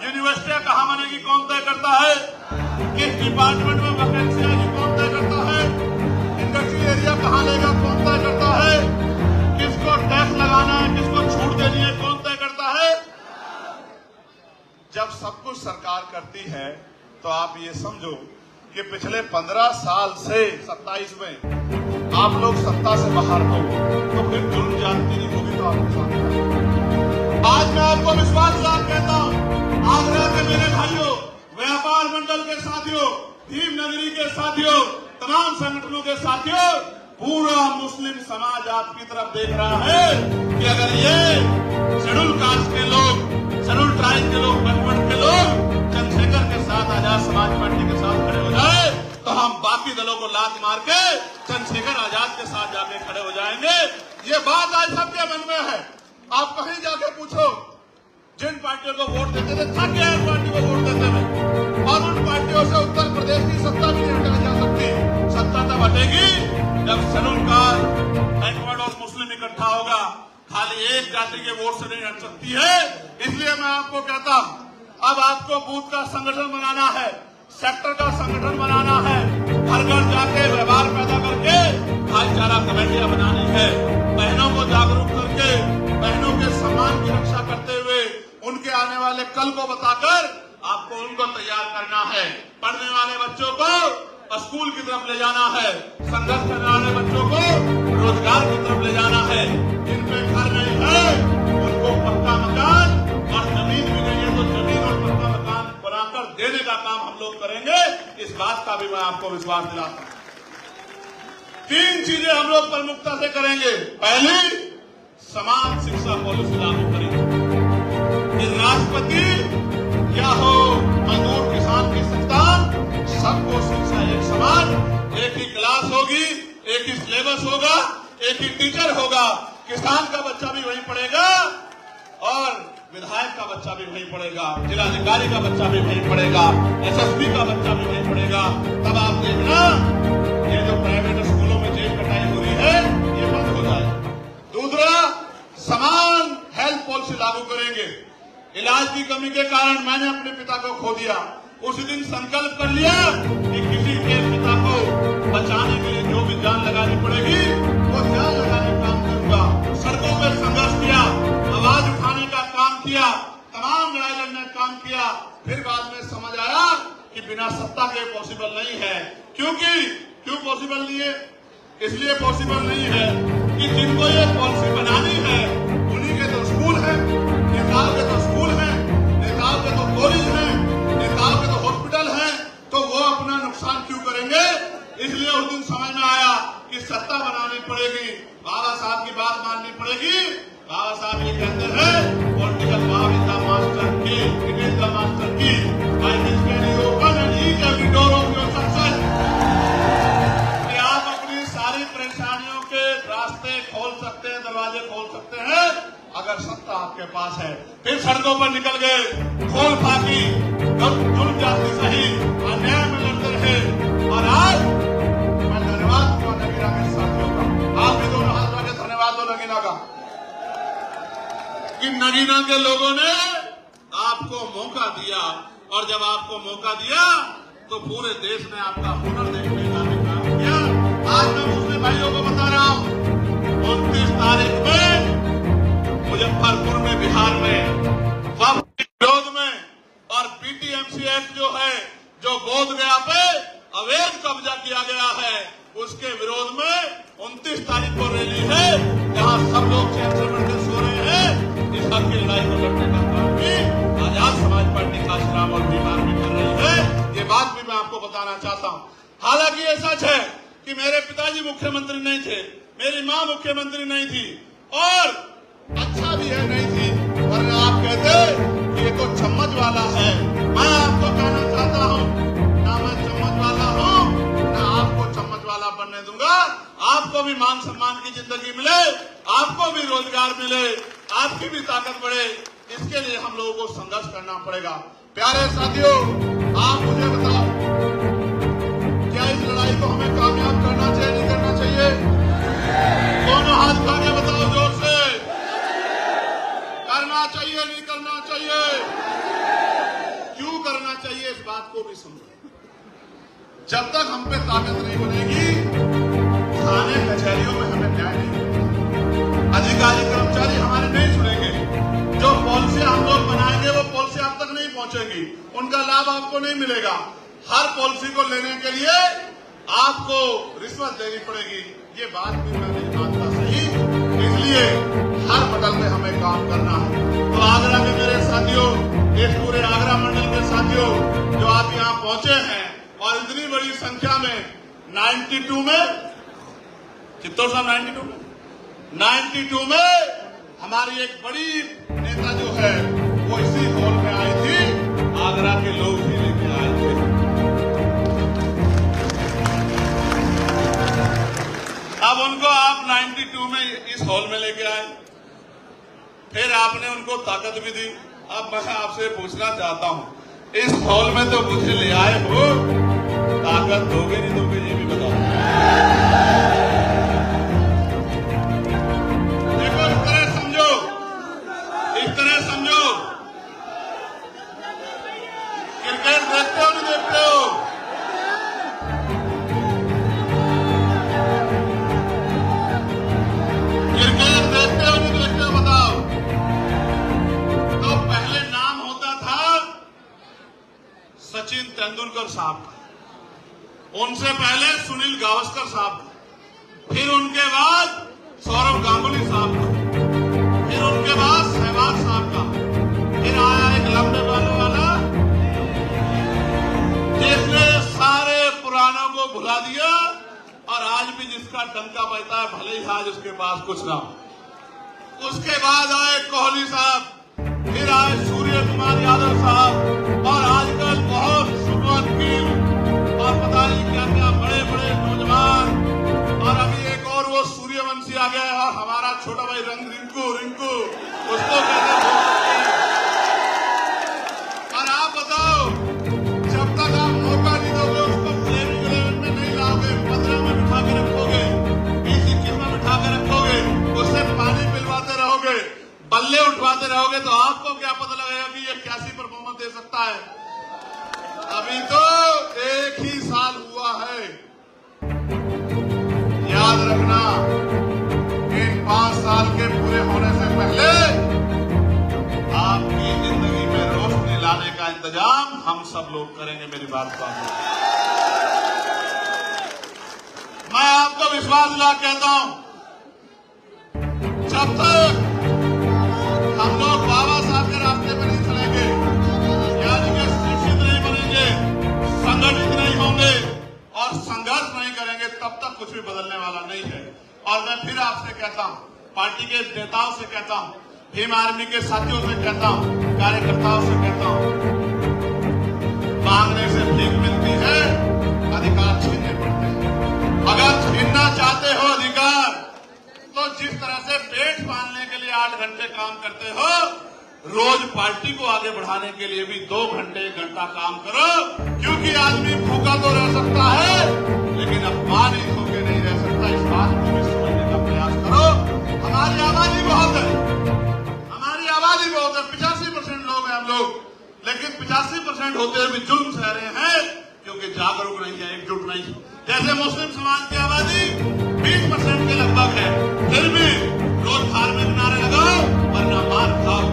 यूनिवर्सिटियां कहाँ बनेगी कौन तय करता है? किस डिपार्टमेंट में वैकेंसी आएगी कौन तय करता है? इंडस्ट्रियल एरिया कहाँ लेगा कौन तय करता है? किसको टैक्स लगाना है, किसको छूट देनी है कौन तय करता है? जब सब कुछ सरकार करती है तो आप ये समझो कि पिछले 15 साल से 27 में आप लोग सत्ता से बाहर हो तो फिर जुर्म जानती नहीं होगी तो आपको साथ। आज मैं आपको विश्वास के साथ कहता हूं, आगरा के मेरे भाइयों, व्यापार मंडल के साथियों, भीम नगरी के साथियों, तमाम संगठनों के साथियों, पूरा मुस्लिम समाज आपकी तरफ देख रहा है कि अगर ये शेड्यूल कास्ट के लोग, शेड्यूल ट्राइब के लोग, बैकवर्ड के लोग चंद्रशेखर के साथ, आजाद समाज पार्टी के साथ खड़े हो जाए तो हम बाकी दलों को लात मार के चंद्रशेखर आजाद के साथ जाके खड़े हो जाएंगे। ये बात आज सबके मन में है। आप कहीं जाके पूछो, जिन पार्टियों को वोट देते थे, थक गए उन पार्टी को वोट देते हुए, और उन पार्टियों से उत्तर प्रदेश की सत्ता भी नहीं हटाई जा सकती। सत्ता तब हटेगी जब शेड्यूल कास्ट, बैकवर्ड और मुस्लिम इकट्ठा होगा। खाली एक जाति के वोट से नहीं हट सकती है। इसलिए मैं आपको कहता हूं, अब आपको बूथ का संगठन बनाना है, सेक्टर का संगठन बनाना है, घर घर जाके व्यवहार पैदा करके भाईचारा कमेटियां बनानी है, बहनों को जागरूक करके बहनों के सम्मान की रक्षा करते हुए उनके आने वाले कल को बताकर आपको उनको तैयार करना है। पढ़ने वाले बच्चों को स्कूल की तरफ ले जाना है, संघर्ष करने वाले बच्चों को रोजगार की तरफ ले जाना है। जिनपे घर नहीं है उनको पक्का मकान, और जमीन भी नहीं है तो जमीन और पक्का मकान बनाकर देने का काम हम लोग करेंगे। इस बात का भी मैं आपको विश्वास दिलाता हूं। 3 चीजें हम लोग प्रमुखता से करेंगे। पहली, समान शिक्षा पॉलिसी लागू करेंगे। राष्ट्रपति क्या हो, मजदूर किसान की संतान, सबको शिक्षा एक समान, एक ही क्लास होगी, एक ही सिलेबस होगा, एक ही टीचर होगा। किसान का बच्चा भी वहीं पढ़ेगा और विधायक का बच्चा भी वहीं पढ़ेगा, जिलाधिकारी का बच्चा भी वहीं पढ़ेगा, SSP का बच्चा भी वहीं पढ़ेगा। तब आप देखना ये जो प्राइवेट स्कूलों में जेब कटाई हो रही है ये बंद हो जाए। दूसरा, समान हेल्थ पॉलिसी लागू करेंगे। इलाज की कमी के कारण मैंने अपने पिता को खो दिया। उसी दिन संकल्प कर लिया कि किसी के पिता को बचाने के लिए जो भी जान लगानी पड़ेगी वो जान लगाने का काम करूंगा। सड़कों पर संघर्ष किया, किया, तमाम लड़ाई लड़ने का काम किया, फिर बाद में समझ आया कि बिना सत्ता के पॉसिबल नहीं है। क्यों पॉसिबल नहीं है? इसलिए पॉसिबल नहीं है कि जिनको ये पॉलिसी बनानी है उन्हीं के तो स्कूल है, नेताओं के तो स्कूल है, नेताओं के तो कॉलेज है, नेताओं के तो हॉस्पिटल है, तो वो अपना नुकसान क्यों करेंगे? इसलिए उस दिन समझ में आया कि सत्ता बनानी पड़ेगी, बाबा साहब की बात माननी पड़ेगी। बाबा साहब ये कहते हैं political power is the master की, इट इज द मास्टर की, I will can you open and each every door of your success. कि आप अपनी सारी परेशानियों के रास्ते खोल सकते हैं, दरवाजे खोल सकते हैं अगर सत्ता आपके पास है। फिर सड़कों पर निकल गए, खोल फाकी, जुल्म जाति सही, अन्याय में लड़ते रहे। और आज मैं धन्यवाद दूंगा नगीना के साथियों का, आप भी दोनों हाथ लगे धन्यवाद दो नगीना का, कि नगीना के लोगों ने आपको मौका दिया, और जब आपको मौका दिया तो पूरे देश ने आपका हुनर देखने का काम किया। आज मैं मुस्लिम भाइयों को बता रहा हूं, 29 तारीख में मुजफ्फरपुर में, बिहार में वक्फ के विरोध में और पीटीएमसी एक्ट जो है, जो बोधगया पे अवैध कब्जा किया गया है, उसके विरोध में 29 तारीख को रैली है, जहां सब लोग चैन से बैठकर सो रहे हैं। इस हक की लड़ाई को लड़ने का काम भी आजाद समाज पार्टी काशीराम और बीमार भी कर रही है। ये बात भी मैं आपको बताना चाहता हूं। हालांकि ये सच है कि मेरे पिताजी मुख्यमंत्री नहीं थे, मेरी मां मुख्यमंत्री नहीं थी, और अच्छा भी है नहीं थी, वरना आप कहते कि ये तो चम्मच वाला है। मैं आपको कहना चाहता हूं, ना मैं चम्मच वाला हूं, ना आपको चम्मच वाला बनने दूंगा। आपको भी मान सम्मान की जिंदगी मिले, आपको भी रोजगार मिले, आपकी भी ताकत बढ़े, इसके लिए हम लोगों को संघर्ष करना पड़ेगा। प्यारे साथियों, आप मुझे बताओ, क्या इस लड़ाई को हमें कामयाब करना चाहिए, नहीं करना चाहिए? दोनों हाथ उठा के बताओ जोर से, करना चाहिए, नहीं करना चाहिए? क्यों करना चाहिए, इस बात को भी समझो। जब तक हम पे ताकत नहीं बनेगी, थाने कचहरियों में हमें न्याय नहीं मिलेगा, अधिकारी कर्मचारी हमारे नहीं सुनेंगे, जो पॉलिसी हम लोग बनाएंगे वो पॉलिसी आप तक नहीं पहुंचेगी, उनका लाभ आपको नहीं मिलेगा। हर पॉलिसी को लेने के लिए आपको रिश्वत देनी पड़ेगी। ये बात भी मैं नहीं मानता सही, इसलिए हर पटल में हमें काम करना है। तो आगरा के मेरे साथियों, इस पूरे आगरा मंडल के साथियों जो आप यहाँ पहुंचे हैं, और इतनी बड़ी संख्या में 92 में, चित्तौड़ साहब 92 में हमारी एक बड़ी नेता जो है वो इसी हॉल में आई थी, आगरा के लोग ही लेके आए थे। अब उनको आप 92 में इस हॉल में लेके आए, फिर आपने उनको ताकत भी दी। अब मैं आपसे पूछना चाहता हूं, इस हॉल में तो मुझे ले आए हो, ताकत दोगे नहीं दोगे ये भी बताओ। देखो, इस तरह समझो, इस तरह समझो, क्रिकेट देखते हो नहीं देखते हो? क्रिकेट देखते हो नहीं देखते हो बताओ? तो पहले नाम होता था सचिन तेंदुलकर साहब का, उनसे पहले सुनील गावस्कर साहब का, फिर उनके बाद सौरव गांगुली साहब का, फिर उनके बाद सहवाग साहब का, फिर आया एक लंबे बालों वाला जिसने सारे पुरानों को भुला दिया, और आज भी जिसका डंका बजता है, भले ही आज उसके पास कुछ ना हो। उसके बाद आए कोहली साहब, फिर आए सूर्य कुमार यादव साहब, और आजकल बहुत शुभमन गिल और पता नहीं क्या क्या बड़े बड़े नौजवान, और अभी एक और वो सूर्यवंशी आ गया है, और हमारा छोटा भाई रिंकू उसको कहते हैं। और आप बताओ, जब तक आप मौका नहीं दोगे उसको प्लेइंग 11 में नहीं लाओगे, 15 में बिठा के रखोगे, 20-21 में बिठा के रखोगे, उससे पानी पिलवाते रहोगे, बल्ले उठवाते रहोगे, तो आपको क्या पता लगेगा कि ये कैसी परफॉर्मेंस दे सकता है? अभी तो 1 ही साल हुआ है। याद रखना, इन 5 साल के पूरे होने से पहले आप सब लोग करेंगे। मेरी बात को मैं आपको विश्वास दिला कहता हूं, जब तक हम लोग बाबा साहब के रास्ते पर नहीं चलेंगे, यानी कि शिक्षित नहीं बनेंगे, संगठित नहीं होंगे और संघर्ष नहीं करेंगे, तब तक कुछ भी बदलने वाला नहीं है। और मैं फिर आपसे कहता हूं, पार्टी के नेताओं से कहता हूं, भीम आर्मी के साथियों से कहता हूं, कार्यकर्ताओं से कहता हूं, मांगने से भीख मिलती है, अधिकार छीनने पड़ते हैं। अगर छीनना चाहते हो अधिकार, तो जिस तरह से पेट पालने के लिए 8 घंटे काम करते हो, रोज पार्टी को आगे बढ़ाने के लिए भी 2 घंटे 1 घंटा काम करो। क्योंकि आदमी भूखा तो रह सकता है, लेकिन अपमानित होकर नहीं रह सकता। इस बात को भी समझने का प्रयास करो। हमारी आबादी बहुत है, हमारी आबादी बहुत है, 85% लोग हैं हम लोग, लेकिन 85% होते हुए भी जुल्म सह रहे हैं, क्योंकि जागरूक नहीं है, एकजुट नहीं। जैसे मुस्लिम समाज की आबादी 20% के लगभग है, फिर भी रोज धार्मिक नारे लगाओ वरना मार खाओ,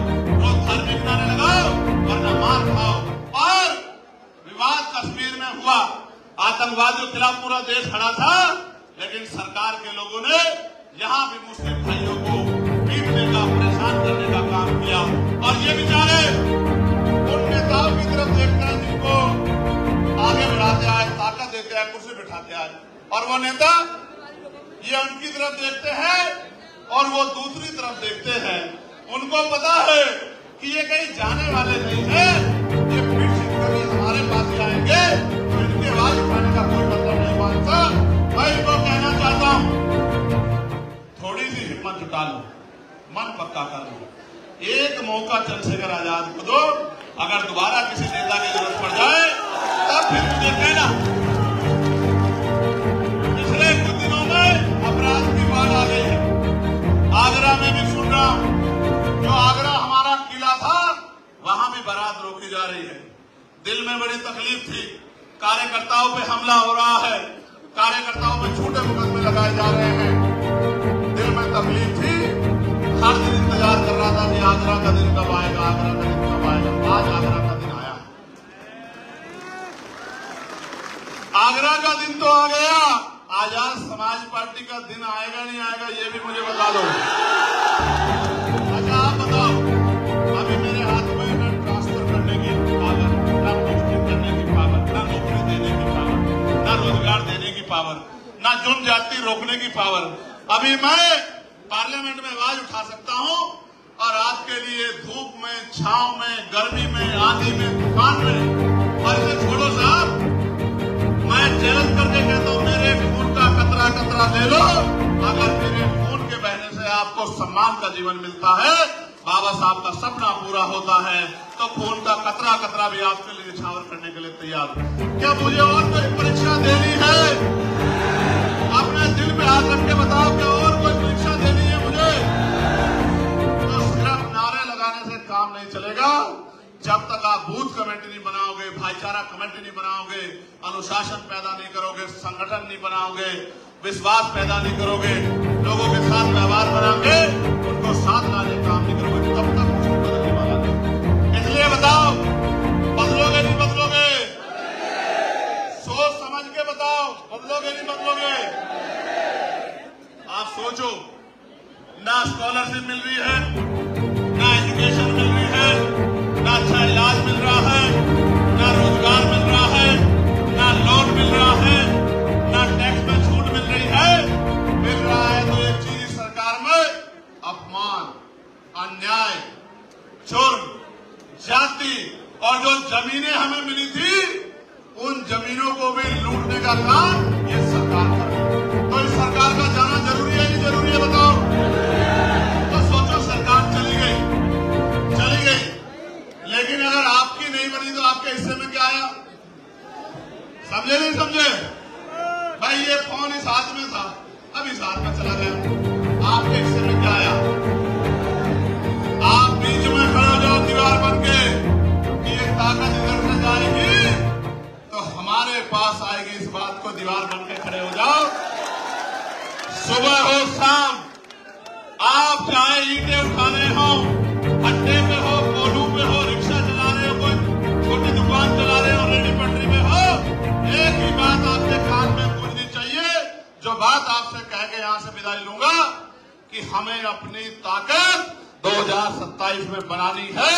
रोज धार्मिक नारे लगाओ वरना मार खाओ। और विवाद कश्मीर में हुआ, आतंकवादियों के खिलाफ पूरा देश खड़ा था, लेकिन सरकार के लोगों ने यहां भी मुस्लिम भाइयों को पीटने का, परेशान करने का काम किया। और ये बेचारे उन नेताओं की तरफ देखते हैं जिनको आगे बढ़ाते आए, ताकत देते हैं, कुर्सी बिठाते आए, और वो नेता ये उनकी तरफ देखते हैं और वो दूसरी तरफ देखते हैं। उनको पता है कि ये कहीं जाने वाले नहीं है, ये फिर से कभी हमारे पास ही आएंगे, तो इनकी आवाज उठाने का कोई मतलब नहीं मानता। मैं इनको कहना चाहता हूं, थोड़ी सी हिम्मत जुटा लो, मन पक्का कर लो, एक मौका चंद्रशेखर आजाद को दो। अगर दोबारा किसी नेता की जरूरत पड़ जाए तब फिर मुझे कहना। पिछले कुछ दिनों में अपराध की बात आ गई है, आगरा में भी सुन रहा हूं, जो आगरा हमारा किला था वहां भी बारात रोकी जा रही है। दिल में बड़ी तकलीफ थी, कार्यकर्ताओं पे हमला हो रहा है, कार्यकर्ताओं पे झूठे मुकदमे लगाए जा रहे हैं। दिल में तकलीफ थी, हर दिन इंतजार कर रहा था कि आगरा का दिन कब आएगा, आगरा का दिन कब आएगा। आज आगरा का दिन आया, आगरा का दिन तो आ गया। आजाद समाज पार्टी का दिन आएगा नहीं आएगा ये भी मुझे बता दो। अच्छा आप बताओ, अभी मेरे हाथ में न ट्रांसफर करने की पावर, न पोस्टिंग करने की पावर, न नौकरी देने की पावर, न रोजगार देने की पावर, न जुर्म जाति रोकने की पावर। अभी मैं पार्लियामेंट में आवाज उठा सकता हूं और आपके लिए धूप में, छांव में, गर्मी में, आंधी में, तूफान में। और इसे छोड़ो साहब, मैं चैलेंज करके कहता हूं, मेरे खून का कतरा कतरा ले लो। अगर मेरे खून के बहने से आपको सम्मान का जीवन मिलता है, बाबा साहब का सपना पूरा होता है, तो खून का कतरा कतरा भी आपके लिए न्यौछावर करने के लिए तैयार हूं। क्या मुझे और कोई परीक्षा देनी है? अपने दिल पे हाथ रख के बताओ, क्या और कोई परीक्षा देनी है मुझे? तो सिर्फ नारे लगाने से काम नहीं चलेगा। जब तक आप बूथ कमेटी नहीं बनाओगे, भाईचारा कमेटी नहीं बनाओगे, अनुशासन पैदा नहीं करोगे, संगठन नहीं बनाओगे, विश्वास पैदा नहीं करोगे, लोगों के साथ व्यवहार बनाओगे, उनको साथ लाने का काम नहीं करोगे, तब तक कुछ बदलने वाला नहीं। इसलिए बताओ, बदलोगे नहीं बदलोगे? सोच समझ के बताओ, बदलोगे नहीं बदलोगे? आप सोचो, ना स्कॉलरशिप मिल रही है, ना एजुकेशन मिल रही है, ना अच्छा इलाज मिल रहा है, ना रोजगार मिल रहा है, ना लोन मिल रहा है, ना टैक्स में छूट मिल रही है। मिल रहा है तो एक चीज सरकार में अपमान, अन्याय, जुर्म, जाति, और जो जमीनें हमें मिली थी उन जमीनों को भी लूटने का काम ये सरकार कर रही है। तो इस सरकार का जाना जरूरी है नहीं जरूरी है बताओ? तो सोचो, सरकार चली गई, लेकिन अगर आपकी नहीं बनी तो आपके हिस्से में क्या आया? समझे नहीं समझे? भाई ये फोन इस हाथ में था, अब इस हाथ में चला गया, आपके हिस्से में क्या आया? आप बीच में खड़े हो जाओ दीवार बन के कि ये ताकत इधर से जाएगी तो हमारे पास आएगी, इस बात को दीवार बन के खड़े हो जाओ। सुबह हो शाम आप चाहे ईंटें उठाने हो, अड्डे पे हो, कोलू पे हो, रिक्शा चला रहे हो, कोई छोटी दुकान चला रहे हो, यहां से विदाई लूंगा कि हमें अपनी ताकत 2027 में बनानी है।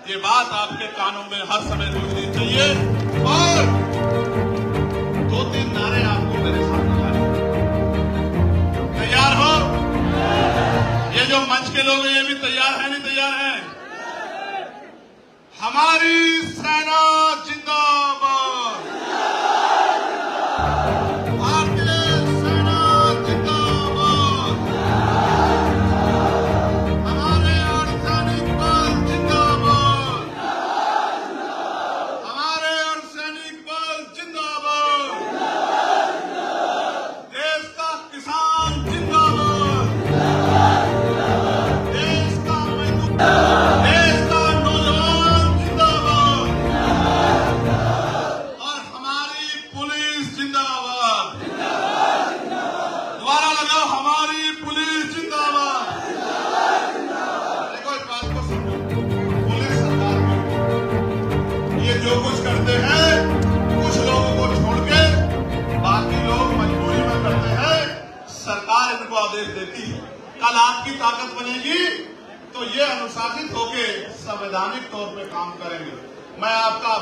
ये बात आपके कानों में हर समय गूंजनी चाहिए। और 2-3 नारे आपको मेरे सामने लाने, तैयार हो? ये जो मंच के लोग हैं ये भी तैयार है, नहीं तैयार है? हमारी सेना जिंदाबाद, भारतीय सेना जिंदाबाद, हमारे अर्धसैनिक बल जिंदाबाद, हमारे अर्धसैनिक बल जिंदाबाद, देश का किसान जिंदाबाद, देश का मजदूर, देश का नौजवान जिंदाबाद, और हमारी पुलिस जिंदाबाद। दोबारा लगाओ, हमारी पुलिस जिंदाबाद। देखो इस बात को समझो, पुलिस सरकार में ये जो कुछ करते हैं कुछ लोगों को छोड़ के बाकी लोग मजबूरी में करते हैं, सरकार इनको आदेश देती है। कल आपकी ताकत बनेगी तो ये अनुशासित होके संवैधानिक तौर पे काम करेंगे। मैं आपका